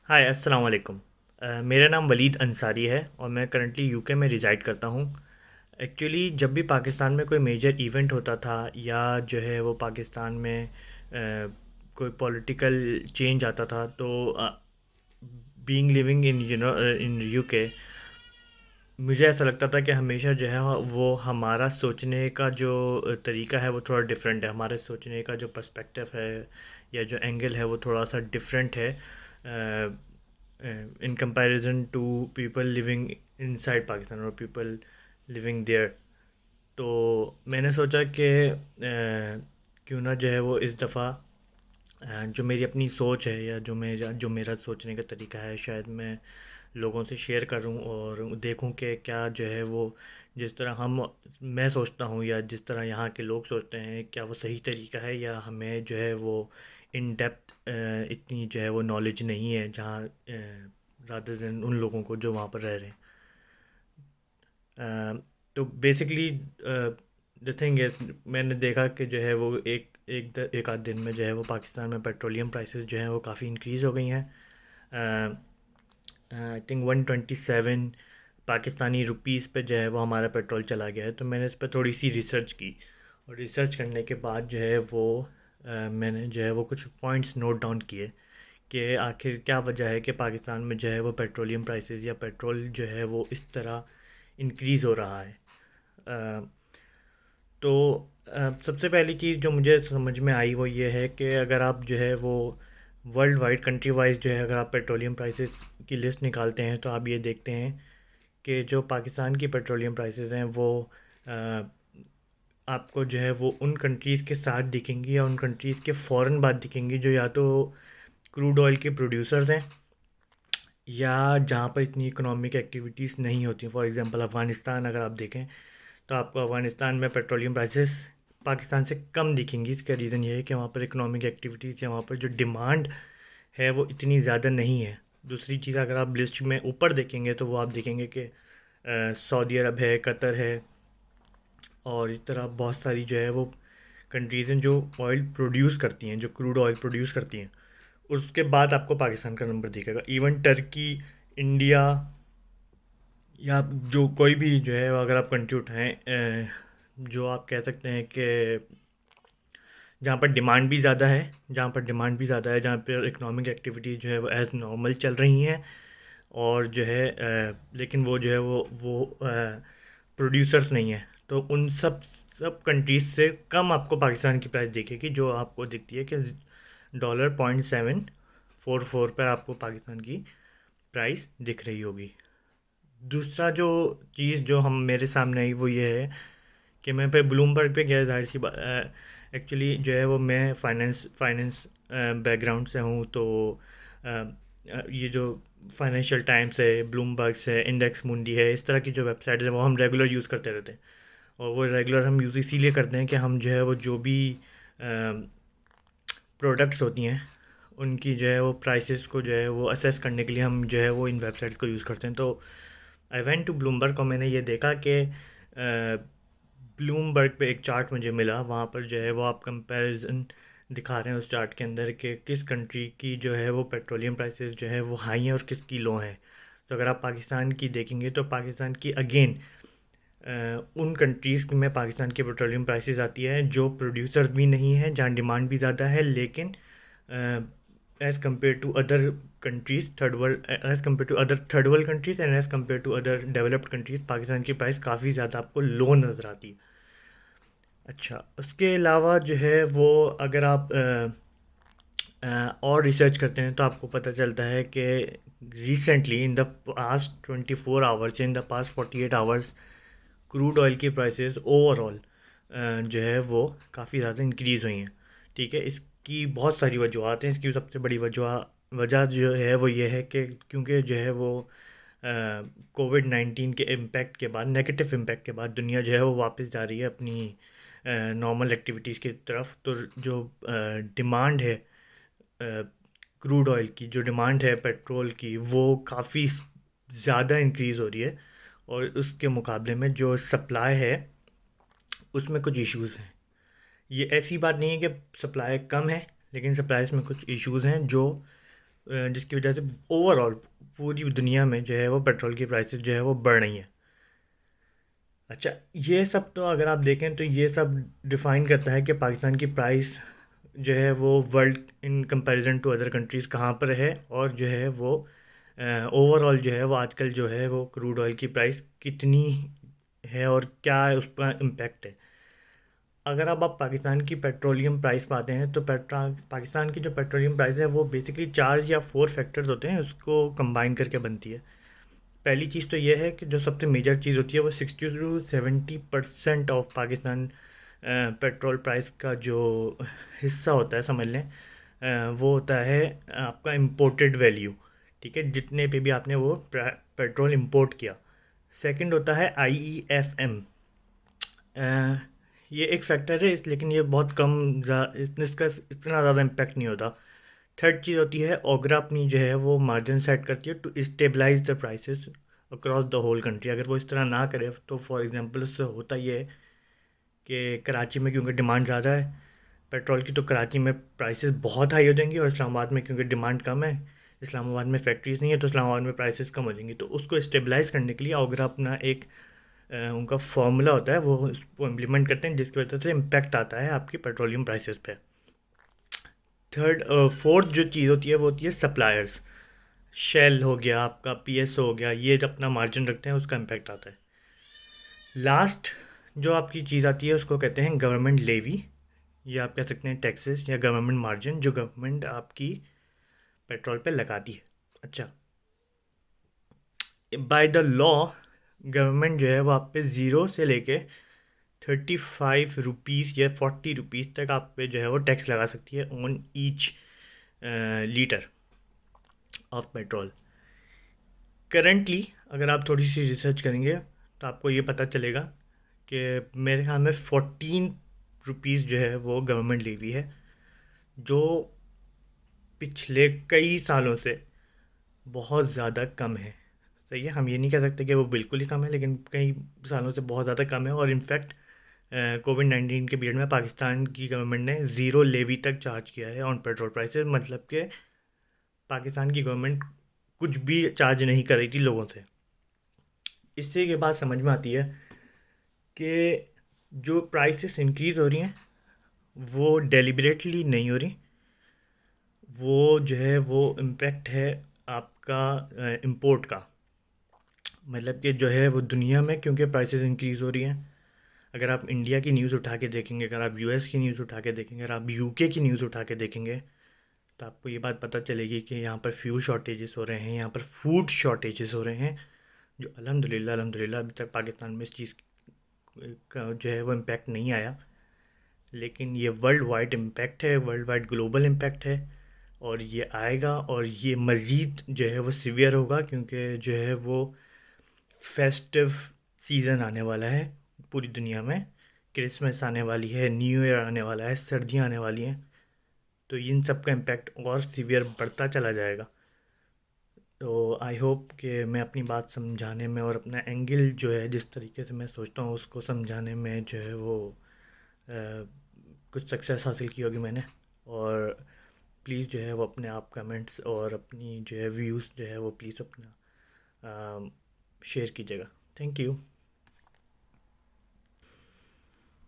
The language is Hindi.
हाय अस्सलाम वालेकुम। मेरा नाम वलीद अंसारी है और मैं करंटली यूके में रिज़ाइड करता हूँ। एक्चुअली जब भी पाकिस्तान में कोई मेजर इवेंट होता था या जो है वो पाकिस्तान में कोई पॉलिटिकल चेंज आता था तो being living in in UK मुझे ऐसा लगता था कि हमेशा जो है वो हमारा सोचने का जो तरीका है वो थोड़ा डिफरेंट है। हमारे सोचने का जो पर्सपेक्टिव है या जो एंगल है वो थोड़ा सा डिफरेंट है in comparison to people living inside Pakistan और पीपल लिविंग देयर। तो मैंने सोचा कि क्यों ना जो है वो इस दफ़ा जो मेरी अपनी सोच है या जो मेरा सोचने का तरीका है शायद मैं लोगों से शेयर करूं और देखूं कि क्या जो है वो जिस तरह हम मैं सोचता हूं या जिस तरह यहाँ के लोग सोचते हैं क्या वो सही तरीका है या हमें जो है वो इन डेप्थ इतनी जो है वो नॉलेज नहीं है जहाँ रादर देन उन लोगों को जो वहाँ पर रह रहे हैं। तो बेसिकली द थिंग इज़ मैंने देखा कि जो है वो एक आध दिन में जो है वो पाकिस्तान में पेट्रोलियम प्राइसेस जो हैं वो काफ़ी इंक्रीज़ हो गई हैं। आई थिंक 127 पाकिस्तानी रुपीस पे जो है वो हमारा पेट्रोल चला गया है। तो मैंने इस पर थोड़ी सी रिसर्च की और रिसर्च करने के बाद जो है वो मैंने जो है वो कुछ पॉइंट्स नोट डाउन किए कि आखिर क्या वजह है कि पाकिस्तान में जो है वो पेट्रोलियम प्राइसेस या पेट्रोल जो है वो इस तरह इंक्रीज़ हो रहा है। अ, तो सबसे पहली चीज़ जो मुझे समझ में आई वो ये है कि अगर आप जो है वो वर्ल्ड वाइड कंट्री वाइज जो है अगर आप पेट्रोलियम प्राइसेस की लिस्ट निकालते हैं तो आप ये देखते हैं कि जो पाकिस्तान की पेट्रोलियम प्राइसेस हैं वो अ, आपको जो है वो उन कंट्रीज़ के साथ दिखेंगी या उन कंट्रीज़ के फ़ौरन बाद दिखेंगी जो या तो क्रूड ऑयल के प्रोड्यूसर्स हैं या जहाँ पर इतनी इकोनॉमिक एक्टिविटीज़ नहीं होती। फॉर एग्ज़ाम्पल अफ़गानिस्तान अगर आप देखें तो आपको अफ़गानिस्तान में पेट्रोलियम प्राइसेस पाकिस्तान से कम दिखेंगी। इसका रीज़न ये है कि वहाँ पर इकोनॉमिक एक्टिविटीज़ या वहाँ पर जो डिमांड है वो इतनी ज़्यादा नहीं है। दूसरी चीज़ अगर आप लिस्ट में ऊपर देखेंगे तो वो आप देखेंगे कि सऊदी अरब है, कतर है और इस तरह बहुत सारी जो है वो कंट्रीज़ हैं जो ऑयल प्रोड्यूस करती हैं, जो क्रूड ऑयल प्रोड्यूस करती हैं। उसके बाद आपको पाकिस्तान का नंबर दिखेगा। इवन टर्की, इंडिया या आप जो कोई भी जो है अगर आप कंट्री उठाएं जो आप कह सकते हैं कि जहाँ पर डिमांड भी ज़्यादा है, जहाँ पर इकोनॉमिक एक्टिविटीज़ जो है वो एज़ नॉर्मल चल रही हैं और जो है लेकिन वो जो है वो प्रोड्यूसर्स नहीं है। तो उन सब कंट्रीज़ से कम आपको पाकिस्तान की प्राइस दिखेगी जो आपको दिखती है कि $0.744 पर आपको पाकिस्तान की प्राइस दिख रही होगी। दूसरा जो चीज़ जो हम मेरे सामने आई वो ये है कि मैं पे ब्लूमबर्ग पे गया। ज़ाहिर सी बात एक्चुअली जो है वो मैं फाइनेंस फाइनेंस बैकग्राउंड से हूँ। तो ये जो फाइनेंशियल टाइम्स है, ब्लूमबर्ग्स है, इंडेक्स मुंडी है, इस तरह की जो वेबसाइट्स हैं वो हम रेगुलर यूज़ करते रहते हैं। और वो रेगुलर हम यूज़ इसीलिए करते हैं कि हम जो है वो जो भी प्रोडक्ट्स होती हैं उनकी जो है वो प्राइसेस को जो है वो असेस करने के लिए हम जो है वो इन वेबसाइट्स को यूज़ करते हैं। तो आई वेंट टू ब्लूमबर्ग और मैंने ये देखा कि ब्लूमबर्ग पे एक चार्ट मुझे मिला। वहाँ पर जो है वो आप कंपैरिजन दिखा रहे हैं उस चार्ट के अंदर कि किस कंट्री की जो है वो पेट्रोलियम प्राइसेस जो है वो हाई हैं और किसकी लो हैं। तो अगर आप पाकिस्तान की देखेंगे तो पाकिस्तान की अगेन उन कंट्रीज़ में पाकिस्तान की पेट्रोलियम प्राइसेस आती है जो प्रोड्यूसर्स भी नहीं हैं, जहाँ डिमांड भी ज़्यादा है, लेकिन as compare to other countries third world as compare to other third world countries and as compare to other developed countries Pakistan की प्राइस काफ़ी ज़्यादा आपको लो नज़र आती है। अच्छा, उसके अलावा जो है वो अगर आप और रिसर्च करते हैं तो आपको पता चलता है कि recently in the past 24 hours, in the past 48 hours crude oil की प्राइसेस ओवरऑल जो है वो काफ़ी ज़्यादा इंक्रीज़ हुई हैं। ठीक है, इसकी बहुत सारी वजूहत हैं। इसकी सबसे बड़ी वजह जो है वो ये है कि क्योंकि जो है वो कोविड-19 के इम्पैक्ट के बाद, नेगेटिव इम्पैक्ट के बाद दुनिया जो है वो वापस जा रही है अपनी नॉर्मल एक्टिविटीज़ की तरफ। तो जो डिमांड है क्रूड ऑयल की, जो डिमांड है पेट्रोल की, वो काफ़ी ज़्यादा इंक्रीज़ हो रही है और उसके मुकाबले में जो सप्लाई है उसमें कुछ इश्यूज़ हैं। ये ऐसी बात नहीं है कि सप्लाई कम है, लेकिन सप्लाईज़ में कुछ इश्यूज़ हैं जो जिसकी वजह से ओवरऑल पूरी दुनिया में जो है वो पेट्रोल की प्राइसेस जो है वो बढ़ रही हैं। अच्छा, ये सब तो अगर आप देखें तो ये सब डिफ़ाइन करता है कि पाकिस्तान की प्राइस जो है वो world in comparison to other countries कहाँ पर है, और जो है वो ओवरऑल जो है वो आजकल जो है वो क्रूड ऑयल की प्राइस कितनी है और क्या उस पर इम्पेक्ट है। अगर अब आप पाकिस्तान की पेट्रोलियम प्राइस पे आते हैं तो पाकिस्तान की जो पेट्रोलियम प्राइस है वो बेसिकली 4 या 4 फैक्टर्स होते हैं, उसको कंबाइन करके बनती है। पहली चीज़ तो ये है कि जो सबसे मेजर चीज़ होती है वो 60 to 70% of Pakistan petrol price का जो हिस्सा होता है, समझ लें, वो होता है आपका इम्पोर्टेड वैल्यू। ठीक है, जितने पे भी आपने वो पेट्रोल इंपोर्ट किया। सेकंड होता है IEFM। ये एक फैक्टर है लेकिन ये बहुत कम, इसका इतना ज़्यादा इम्पेक्ट नहीं होता। थर्ड चीज़ होती है ओगरा, अपनी जो है वो मार्जिन सेट करती है to stabilise the prices across the whole country. अगर वो इस तरह ना करे तो फॉर एग्जांपल उससे होता ये है कि कराची में क्योंकि डिमांड ज़्यादा है पेट्रोल की, तो कराची में प्राइसेस बहुत हाई हो जाएंगी, और इस्लामाबाद में क्योंकि डिमांड कम है, इस्लामाबाद में फैक्ट्रीज़ नहीं है, तो इस्लामाबाद में प्राइसेस कम हो जाएंगी। तो उसको स्टेबलाइज करने के लिए ओगरा अपना एक उनका फार्मूला होता है, वो उसको इम्प्लीमेंट करते हैं, जिसकी वजह से इम्पैक्ट आता है आपकी पेट्रोलियम प्राइसेस पे। थर्ड फोर्थ जो चीज़ होती है वो होती है सप्लायर्स। शेल हो गया, आपका PSO हो गया, ये जब अपना मार्जिन रखते हैं उसका इम्पैक्ट आता है। लास्ट जो आपकी चीज़ आती है उसको कहते हैं गवर्नमेंट लेवी, या आप कह सकते हैं टैक्सेस या गवर्नमेंट मार्जिन, जो गवर्नमेंट आपकी पेट्रोल पे लगाती है। अच्छा, बाय द लॉ गवर्नमेंट जो है वो आप पे ज़ीरो से लेके 35 रुपीज़ या 40 रुपीज़ तक आप पे जो है वो टैक्स लगा सकती है on each litre of petrol. Currently अगर आप थोड़ी सी रिसर्च करेंगे तो आपको ये पता चलेगा कि मेरे ख्याल में 14 रुपीज़ जो है वो गवर्नमेंट लेवी है, जो पिछले कई सालों से बहुत ज़्यादा कम है। सही है, हम ये नहीं कह सकते कि वो बिल्कुल ही कम है, लेकिन कई सालों से बहुत ज़्यादा कम है। और इनफैक्ट कोविड-19 के पीरियड में पाकिस्तान की गवर्नमेंट ने ज़ीरो लेवी तक चार्ज किया है ऑन पेट्रोल प्राइसेस, मतलब कि पाकिस्तान की गवर्नमेंट कुछ भी चार्ज नहीं कर रही थी लोगों से। इससे ये बात समझ में आती है कि जो प्राइसेस इंक्रीज़ हो रही हैं वो डेलिबरेटली नहीं हो रही, वो जो है वो इम्पेक्ट है आपका इंपोर्ट का। मतलब कि जो है वो दुनिया में क्योंकि प्राइसेस इंक्रीज़ हो रही हैं, अगर आप इंडिया की न्यूज़ उठा के देखेंगे, अगर आप US की न्यूज़ उठा के देखेंगे, अगर आप UK की न्यूज़ उठा के देखेंगे, तो आपको ये बात पता चलेगी कि यहाँ पर फ्यूल शॉर्टेजेस हो रहे हैं, यहाँ पर फूड शॉर्टेजेस हो रहे हैं, जो अल्हम्दुलिल्लाह अल्हम्दुलिल्लाह अभी तक पाकिस्तान में इस चीज़ का जो है वो इम्पेक्ट नहीं आया। लेकिन ये वर्ल्ड वाइड इम्पैक्ट है, वर्ल्ड वाइड ग्लोबल इम्पैक्ट है, और ये आएगा, और ये मज़ीद जो है वो सीवियर होगा, क्योंकि जो है वो फेस्टिव सीज़न आने वाला है पूरी दुनिया में। क्रिसमस आने वाली है, न्यू ईयर आने वाला है, सर्दियाँ आने वाली हैं, तो इन सब का इम्पैक्ट और सीवियर बढ़ता चला जाएगा। तो आई होप कि मैं अपनी बात समझाने में और अपना एंगल जो है जिस तरीके से मैं सोचता हूँ उसको समझाने में जो है वो कुछ सक्सेस हासिल की होगी मैंने। और प्लीज़ जो है वो अपने आप कमेंट्स और अपनी जो है व्यूज़ जो है वो प्लीज़ अपना शेयर कीजिएगा। Thank you.